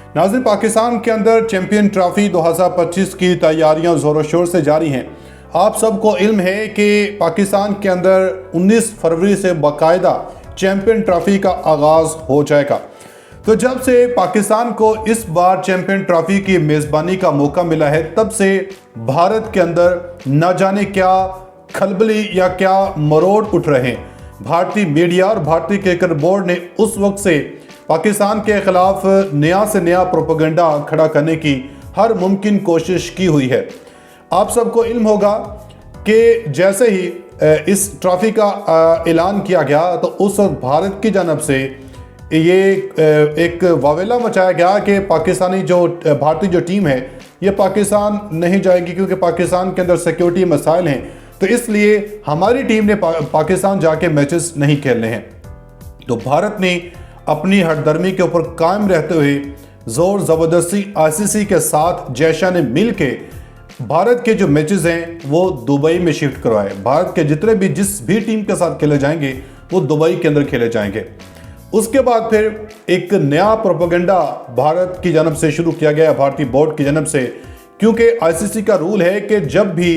नाज़रीन, पाकिस्तान के अंदर चैंपियन ट्रॉफी 2025 की तैयारियां ज़ोरों शोर से जारी हैं। आप सबको इल्म है कि पाकिस्तान के अंदर 19 फरवरी से बाकायदा चैंपियन ट्रॉफी का आगाज़ हो जाएगा। तो जब से पाकिस्तान को इस बार चैंपियन ट्रॉफी की मेज़बानी का मौका मिला है, तब से भारत के अंदर न जाने क्या खलबली या क्या मरोड़ उठ रहे हैं। भारतीय मीडिया और भारतीय क्रिकेट बोर्ड ने उस वक्त से पाकिस्तान के खिलाफ नया से नया प्रोपेगेंडा खड़ा करने की हर मुमकिन कोशिश की हुई है। आप सबको इल्म होगा कि जैसे ही इस ट्रॉफी का ऐलान किया गया तो उस वक्त भारत की जानब से ये एक वावेला मचाया गया कि पाकिस्तानी जो भारतीय जो टीम है ये पाकिस्तान नहीं जाएगी, क्योंकि पाकिस्तान के अंदर सिक्योरिटी मसाइल हैं, तो इसलिए हमारी टीम ने पाकिस्तान जाके मैचेस नहीं खेलने हैं। तो भारत ने अपनी हरदर्मी के ऊपर कायम रहते हुए जोर ज़बरदस्ती आईसीसी के साथ जयशाह ने मिल के भारत के जो मैचेस हैं वो दुबई में शिफ्ट करवाए। भारत के जितने भी जिस भी टीम के साथ खेले जाएंगे वो दुबई के अंदर खेले जाएंगे। उसके बाद फिर एक नया प्रोपेगेंडा भारत की जानब से शुरू किया गया, भारतीय बोर्ड की जानब से, क्योंकि आईसीसी का रूल है कि जब भी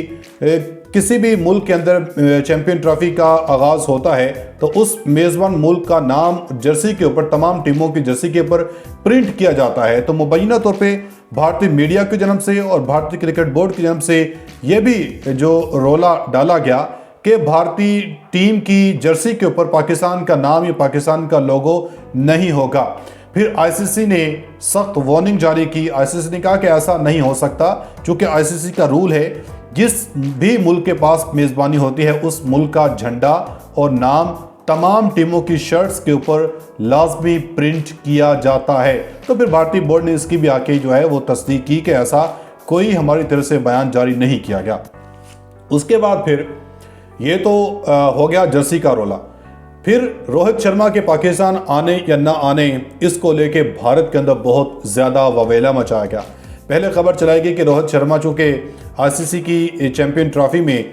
किसी भी मुल्क के अंदर चैंपियन ट्रॉफी का आगाज़ होता है तो उस मेज़बान मुल्क का नाम जर्सी के ऊपर, तमाम टीमों की जर्सी के ऊपर प्रिंट किया जाता है। तो मुबैना तौर पे भारतीय मीडिया की जन्म से और भारतीय क्रिकेट बोर्ड की जन्म से यह भी जो रोला डाला गया कि भारतीय टीम की जर्सी के ऊपर पाकिस्तान का नाम या पाकिस्तान का लोगो नहीं होगा। फिर आईसीसी ने सख्त वार्निंग जारी की। आईसीसी ने कहा कि ऐसा नहीं हो सकता, क्योंकि आईसीसी का रूल है जिस भी मुल्क के पास मेज़बानी होती है उस मुल्क का झंडा और नाम तमाम टीमों की शर्ट्स के ऊपर लाजमी प्रिंट किया जाता है। तो फिर भारतीय बोर्ड ने इसकी भी आके जो है वो तस्दीक की कि ऐसा कोई हमारी तरफ से बयान जारी नहीं किया गया। उसके बाद फिर ये तो हो गया जर्सी का रोला। फिर रोहित शर्मा के पाकिस्तान आने या ना आने, इसको लेके भारत के अंदर बहुत ज़्यादा ववेला मचाया गया। पहले खबर चलाई गई कि रोहित शर्मा चूँकि आईसीसी की चैंपियन ट्रॉफी में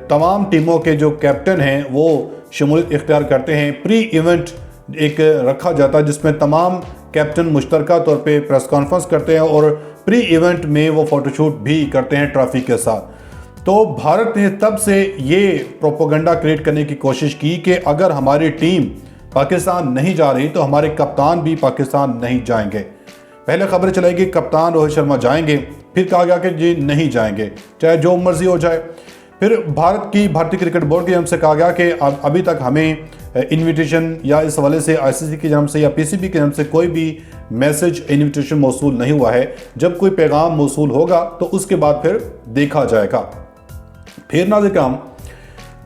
तमाम टीमों के जो कैप्टन हैं वो शमूलियत इख्तियार करते हैं। प्री इवेंट एक रखा जाता है जिसमें तमाम कैप्टन मुश्तरका तौर पे प्रेस कॉन्फ्रेंस करते हैं और प्री इवेंट में वो फ़ोटोशूट भी करते हैं ट्रॉफी के साथ। तो भारत ने तब से ये प्रोपेगेंडा क्रिएट करने की कोशिश की कि अगर हमारी टीम पाकिस्तान नहीं जा रही तो हमारे कप्तान भी पाकिस्तान नहीं जाएंगे। पहले खबरें चलाई गई कप्तान रोहित शर्मा जाएंगे, फिर कहा गया कि जी नहीं जाएंगे, चाहे जो मर्जी हो जाए। फिर भारतीय क्रिकेट बोर्ड की जानब से कहा गया कि अभी तक हमें इनविटेशन या इस हवाले से आईसीसी की जानब से या पीसीबी की जानब से कोई भी मैसेज इनविटेशन मौसूल नहीं हुआ है। जब कोई पैगाम मौसूल होगा तो उसके बाद फिर देखा जाएगा। फिर नाज़रीन,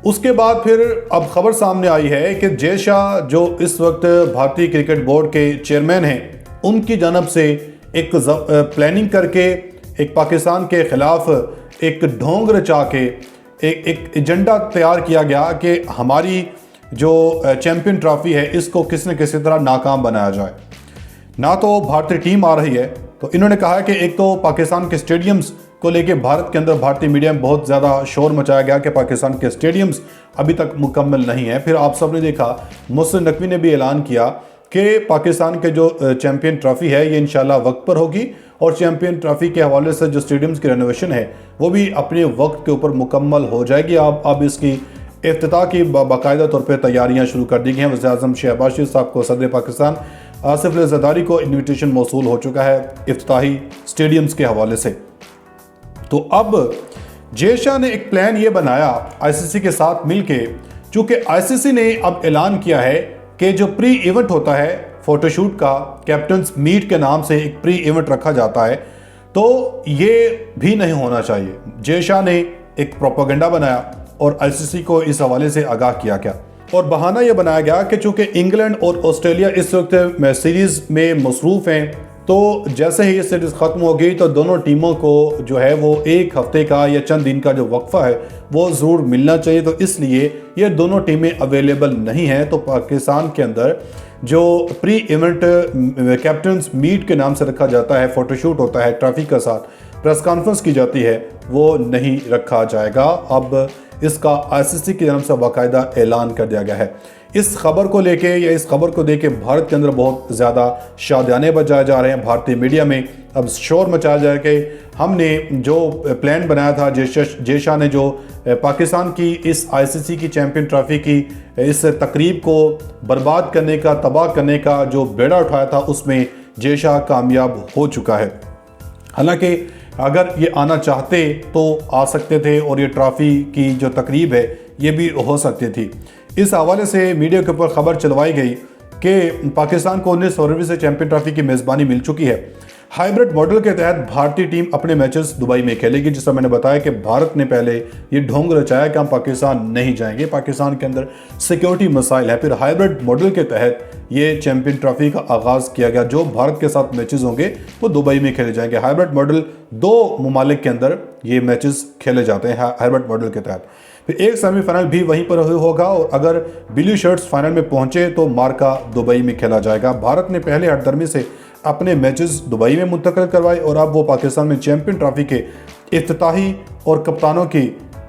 उसके बाद फिर अब खबर सामने आई है कि जयशाह जो इस वक्त भारतीय क्रिकेट बोर्ड के चेयरमैन हैं, उनकी जानब से एक प्लानिंग करके एक पाकिस्तान के ख़िलाफ़ एक ढोंग रचा के एक एजेंडा तैयार किया गया कि हमारी जो चैंपियन ट्रॉफी है इसको किसी न किसी तरह नाकाम बनाया जाए। ना तो भारतीय टीम आ रही है, तो इन्होंने कहा है कि एक तो पाकिस्तान के स्टेडियम्स को लेके भारत के अंदर भारतीय मीडिया में बहुत ज़्यादा शोर मचाया गया कि पाकिस्तान के स्टेडियम्स अभी तक मुकम्मल नहीं है। फिर आप सब ने देखा मोहसिन नकवी ने भी ऐलान किया कि पाकिस्तान के जो चैंपियन ट्रॉफी है ये इंशाल्लाह वक्त पर होगी और चैंपियन ट्रॉफी के हवाले से जो स्टेडियम्स की रेनोवेशन है वो भी अपने वक्त के ऊपर मुकम्मल हो जाएगी। अब इसकी इफ्तिताह की बाकायदा तौर पर तैयारियां शुरू कर दी गई हैं। वज़ीर-ए-आज़म शहबाज शरीफ साहब को, सदर पाकिस्तान आसिफ अली ज़रदारी को इन्विटेशन मौसूल हो चुका है इफ्तिताही स्टेडियम्स के हवाले से। तो अब जयशाह ने एक प्लान ये बनाया आईसीसी के साथ मिलके, चूँकि आईसीसी ने अब ऐलान किया है कि जो प्री इवेंट होता है फोटोशूट का, कैप्टन्स मीट के नाम से एक प्री इवेंट रखा जाता है, तो ये भी नहीं होना चाहिए। जयशाह ने एक प्रोपेगेंडा बनाया और आईसीसी को इस हवाले से आगाह किया गया और बहाना यह बनाया गया कि चूँकि इंग्लैंड और ऑस्ट्रेलिया इस वक्त सीरीज़ में मसरूफ़ हैं, तो जैसे ही ये सीरीज़ ख़त्म हो गई तो दोनों टीमों को जो है वो एक हफ्ते का या चंद दिन का जो वक्फा है वो ज़रूर मिलना चाहिए। तो इसलिए ये दोनों टीमें अवेलेबल नहीं हैं। तो पाकिस्तान के अंदर जो प्री इवेंट कैप्टन्स मीट के नाम से रखा जाता है, फ़ोटोशूट होता है ट्रॉफी के साथ, प्रेस कॉन्फ्रेंस की जाती है, वो नहीं रखा जाएगा। अब इसका आईसीसी की जानब से बाकायदा ऐलान कर दिया गया है। इस खबर को लेके या इस खबर को देके भारत के अंदर बहुत ज़्यादा शादियाने बजाए जा रहे हैं। भारतीय मीडिया में अब शोर मचाया जा रहा है कि हमने जो प्लान बनाया था, जय शाह ने जो पाकिस्तान की इस आईसीसी की चैंपियन ट्रॉफी की इस तकरीब को बर्बाद करने का, तबाह करने का जो बेड़ा उठाया था, उसमें जय शाह कामयाब हो चुका है। हालांकि अगर ये आना चाहते तो आ सकते थे और ये ट्रॉफी की जो तकरीब है ये भी हो सकती थी। इस हवाले से मीडिया के ऊपर खबर चलवाई गई कि पाकिस्तान को 19 फरवरी से चैंपियन ट्रॉफी की मेज़बानी मिल चुकी है। हाइब्रिड मॉडल के तहत भारतीय टीम अपने मैचेस दुबई में खेलेगी। जिससे मैंने बताया कि भारत ने पहले ये ढोंग रचाया कि हम पाकिस्तान नहीं जाएंगे, पाकिस्तान के अंदर सिक्योरिटी मसाइल है। फिर हाइब्रिड मॉडल के तहत ये चैंपियन ट्रॉफी का आगाज़ किया गया। जो भारत के साथ मैचेस होंगे वो दुबई में खेले जाएंगे। हाइब्रिड मॉडल 2 ममालिक के अंदर ये मैचेस खेले जाते हैं हाइब्रिड मॉडल के तहत। फिर एक सेमीफाइनल भी वहीं पर होगा और अगर ब्लू शर्ट्स फाइनल में पहुंचे तो मार्का दुबई में खेला जाएगा। भारत ने पहले हठधर्मी से अपने मैचेस दुबई में मुंतकिल करवाए और अब वो पाकिस्तान में चैंपियन ट्रॉफी के इफ्तिताही और कप्तानों की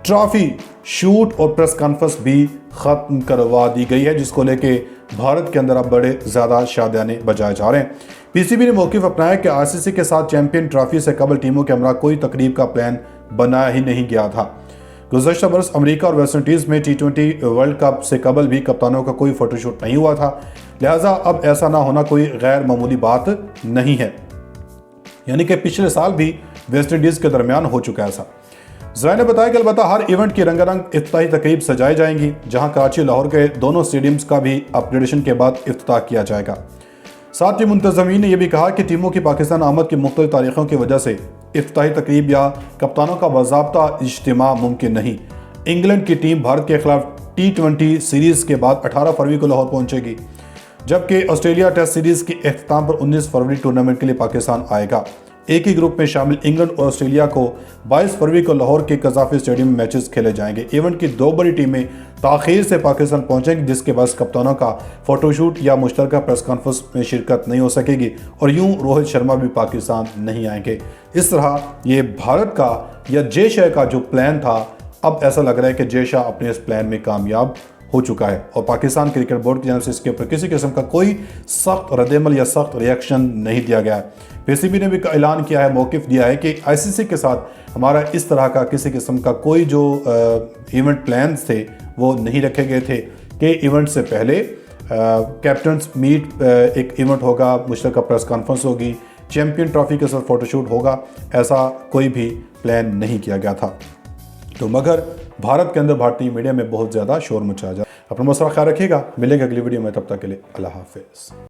ट्रॉफी शूट और प्रेस कॉन्फ्रेंस भी ख़त्म करवा दी गई है, जिसको लेके भारत के अंदर अब बड़े ज़्यादा शादियाने बजाए जा रहे हैं। पीसीबी ने मौक़िफ़ अपनाया कि आईसीसी के साथ चैंपियन ट्रॉफी से कबल टीमों के हमरा कोई तकरीब का प्लान बनाया ही नहीं गया था। गुज़श्ता बरस अमेरिका और वेस्ट इंडीज़ में T20 वर्ल्ड कप से कबल भी कप्तानों का कोई फोटोशूट नहीं हुआ था, लिहाजा अब ऐसा ना होना कोई गैर मामूली बात नहीं है। यानी कि पिछले साल भी वेस्ट इंडीज़ के दरमियान हो चुका है ऐसा। ज़राए ने बताया कि अलबत्ता हर इवेंट की रंगारंग इफ्तिताही तकरीब सजाई जाएंगी, जहां कराची लाहौर के दोनों स्टेडियम्स का भी अपग्रेडेशन के बाद इफ्तिताह किया जाएगा। साथ ही मुंतज़मीन ने यह भी कहा कि टीमों की पाकिस्तान आमद की मुख्तलिफ तारीखों की वजह से इफ्तिताही तकरीब या कप्तानों का बाज़ाब्ता इज्तिमा मुमकिन नहीं। इंग्लैंड की टीम भारत के खिलाफ T20 सीरीज़ के बाद 18 फरवरी को लाहौर पहुंचेगी, जबकि ऑस्ट्रेलिया टेस्ट सीरीज़ के अख्ताम पर 19 फरवरी टूर्नामेंट के लिए पाकिस्तान आएगा। एक ही ग्रुप में शामिल इंग्लैंड और ऑस्ट्रेलिया को 22 फरवरी को लाहौर के कज़ाफ़ी स्टेडियम में मैचेस खेले जाएंगे। इवेंट की 2 बड़ी टीमें ताख़ीर से पाकिस्तान पहुंचेंगी, जिसके बाद कप्तानों का फोटोशूट या मुश्तरका प्रेस कॉन्फ्रेंस में शिरकत नहीं हो सकेगी और यूं रोहित शर्मा भी पाकिस्तान नहीं आएंगे। इस तरह ये भारत का या जय शाह का जो प्लान था, अब ऐसा लग रहा है कि जय शाह अपने इस प्लान में कामयाब हो चुका है और पाकिस्तान क्रिकेट बोर्ड की जानब से इसके ऊपर किसी किस्म का कोई सख्त रद्दअमल या सख्त रिएक्शन नहीं दिया गया है। पीसीबी ने भी ऐलान किया है, मौक़िफ़ दिया है कि आईसीसी के साथ हमारा इस तरह का किसी किस्म का कोई जो इवेंट प्लान्स थे वो नहीं रखे गए थे कि इवेंट से पहले कैप्टन्स मीट एक इवेंट होगा, मुश्तरका प्रेस कॉन्फ्रेंस होगी, चैंपियन ट्रॉफी के साथ फोटोशूट होगा, ऐसा कोई भी प्लान नहीं किया गया था। तो मगर भारत के अंदर भारतीय मीडिया में बहुत ज़्यादा शोर मचा जा। अपना मसला ख्याल रखिएगा, मिलेंगे अगली वीडियो में, तब तक के लिए अल्लाह हाफ़िज़।